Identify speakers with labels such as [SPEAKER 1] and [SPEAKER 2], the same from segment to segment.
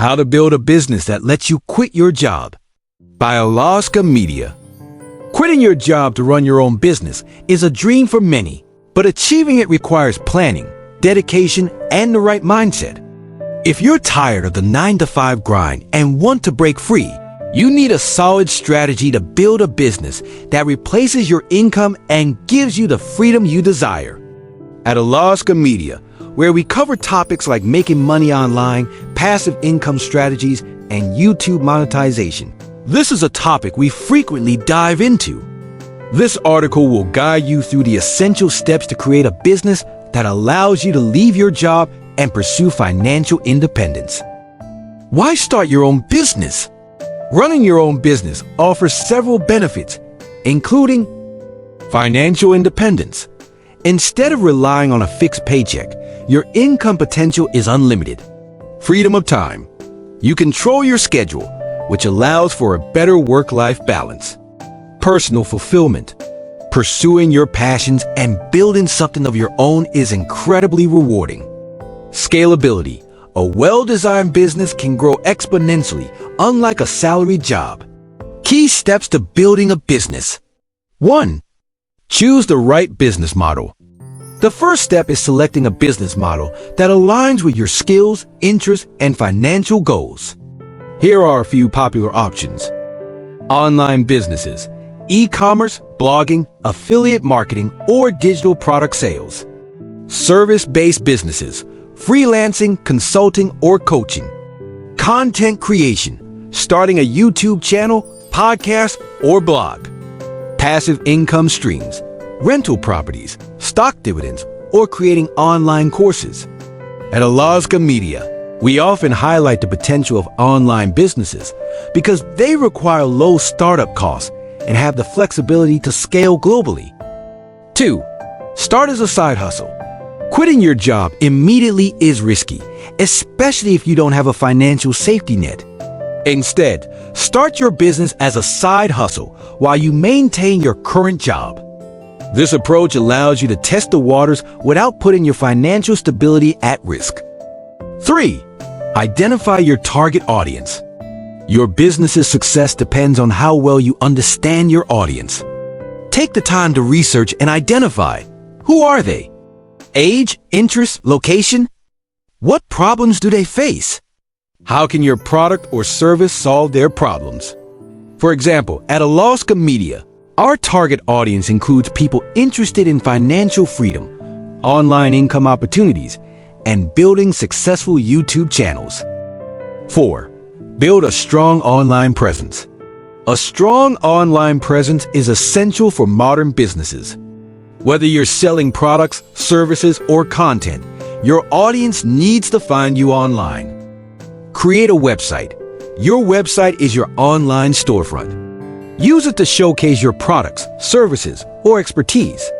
[SPEAKER 1] How to Build a Business That Lets You Quit Your Job by Alozka Media. Quitting your job to run your own business is a dream for many, but achieving it requires planning, dedication, and the right mindset. If you're tired of the 9-to-5 grind and want to break free, you need a solid strategy to build a business that replaces your income and gives you the freedom you desire. At Alozka Media, where we cover topics like making money online, passive income strategies, and YouTube monetization, this is a topic we frequently dive into. This article will guide you through the essential steps to create a business that allows you to leave your job and pursue financial independence. Why start your own business? Running your own business offers several benefits, including financial independence. Instead of relying on a fixed paycheck, your income potential is unlimited. Freedom of time. You control your schedule, which allows for a better work-life balance. Personal fulfillment. Pursuing your passions and building something of your own is incredibly rewarding. Scalability. A well-designed business can grow exponentially, unlike a salaried job. Key steps to building a business. 1. Choose the right business model. The first step is selecting a business model that aligns with your skills, interests, and financial goals. Here are a few popular options. Online businesses, e-commerce, blogging, affiliate marketing, or digital product sales. Service-based businesses, freelancing, consulting, or coaching. Content creation, starting a YouTube channel, podcast, or blog. Passive income streams, rental properties, stock dividends, or creating online courses. At Alozka Media, we often highlight the potential of online businesses because they require low startup costs and have the flexibility to scale globally. 2. Start as a side hustle. Quitting your job immediately is risky, especially if you don't have a financial safety net. Instead, start your business as a side hustle while you maintain your current job. This approach allows you to test the waters without putting your financial stability at risk. 3. Identify your target audience. Your business's success depends on how well you understand your audience. Take the time to research and identify. Who are they? Age, interest, location? What problems do they face? How can your product or service solve their problems? For example, at Alozka Media, our target audience includes people interested in financial freedom, online income opportunities, and building successful YouTube channels. 4. Build a strong online presence. A strong online presence is essential for modern businesses. Whether you're selling products, services, or content, your audience needs to find you online. Create a website. Your website is your online storefront. Use it to showcase your products, services, or expertise.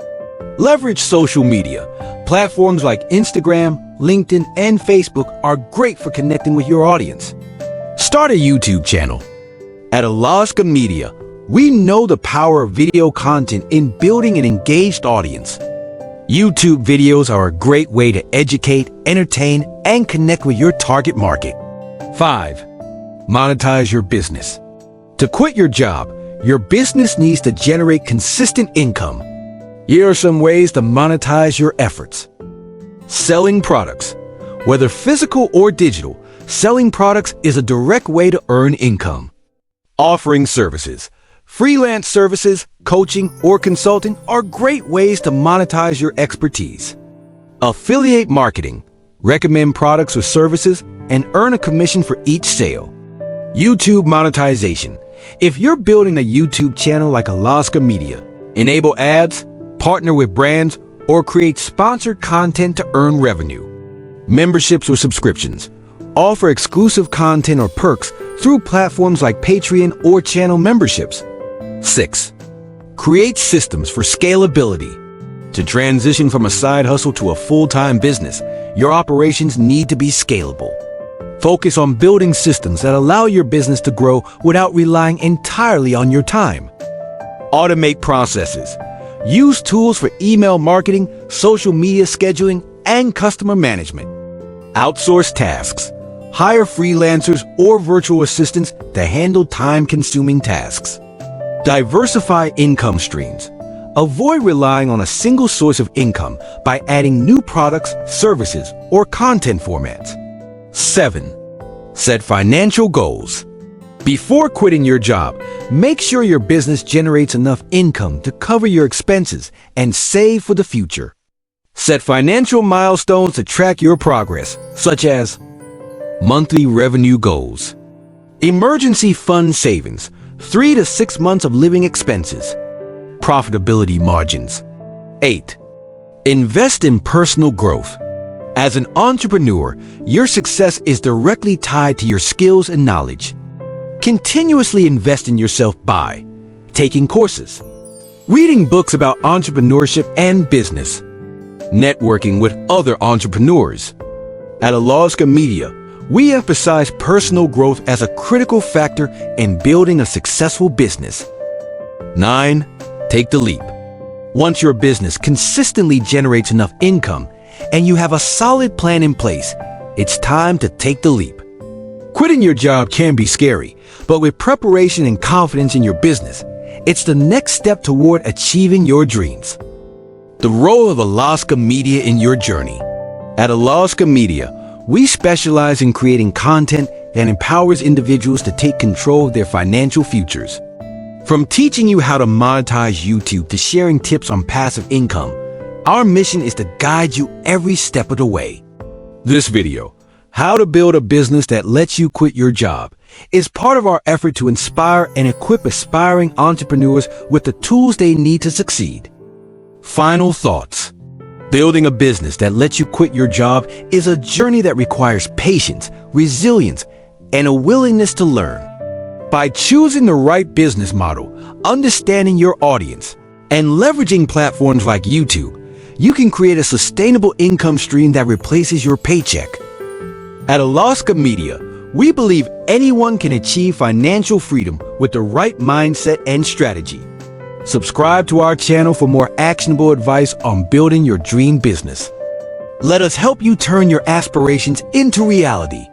[SPEAKER 1] Leverage social media. Platforms like Instagram, LinkedIn, and Facebook are great for connecting with your audience. Start a YouTube channel. At Alozka Media, we know the power of video content in building an engaged audience. YouTube videos are a great way to educate, entertain, and connect with your target market. 5. Monetize your business. To quit your job, your business needs to generate consistent income. Here are some ways to monetize your efforts. Selling products. Whether physical or digital, selling products is a direct way to earn income. Offering services. Freelance services, coaching, or consulting are great ways to monetize your expertise. Affiliate marketing. Recommend products or services and earn a commission for each sale. YouTube monetization. If you're building a YouTube channel like Alozka Media, enable ads, partner with brands, or create sponsored content to earn revenue. Memberships or subscriptions. Offer exclusive content or perks through platforms like Patreon or channel memberships. 6. Create systems for scalability. To transition from a side hustle to a full-time business, your operations need to be scalable. Focus on building systems that allow your business to grow without relying entirely on your time. Automate processes. Use tools for email marketing, social media scheduling, and customer management. Outsource tasks. Hire freelancers or virtual assistants to handle time-consuming tasks. Diversify income streams. Avoid relying on a single source of income by adding new products, services, or content formats. 7. Set financial goals. Before quitting your job, make sure your business generates enough income to cover your expenses and save for the future. Set financial milestones to track your progress, such as monthly revenue goals, emergency fund savings, 3 to 6 months of living expenses, profitability margins. 8. Invest in personal growth. As an entrepreneur, your success is directly tied to your skills and knowledge. Continuously invest in yourself by taking courses, reading books about entrepreneurship and business, networking with other entrepreneurs. At Alozka Media, we emphasize personal growth as a critical factor in building a successful business. 9. Take the leap. Once your business consistently generates enough income and you have a solid plan in place, it's time to take the leap. Quitting your job can be scary, but with preparation and confidence in your business, it's the next step toward achieving your dreams. The role of Alozka Media in your journey. At Alozka Media, we specialize in creating content that empowers individuals to take control of their financial futures. From teaching you how to monetize YouTube to sharing tips on passive income, our mission is to guide you every step of the way. This video, How to Build a Business That Lets You Quit Your Job, is part of our effort to inspire and equip aspiring entrepreneurs with the tools they need to succeed. Final thoughts. Building a business that lets you quit your job is a journey that requires patience, resilience, and a willingness to learn. By choosing the right business model, understanding your audience, and leveraging platforms like YouTube, you can create a sustainable income stream that replaces your paycheck. At Alozka Media, we believe anyone can achieve financial freedom with the right mindset and strategy. Subscribe to our channel for more actionable advice on building your dream business. Let us help you turn your aspirations into reality.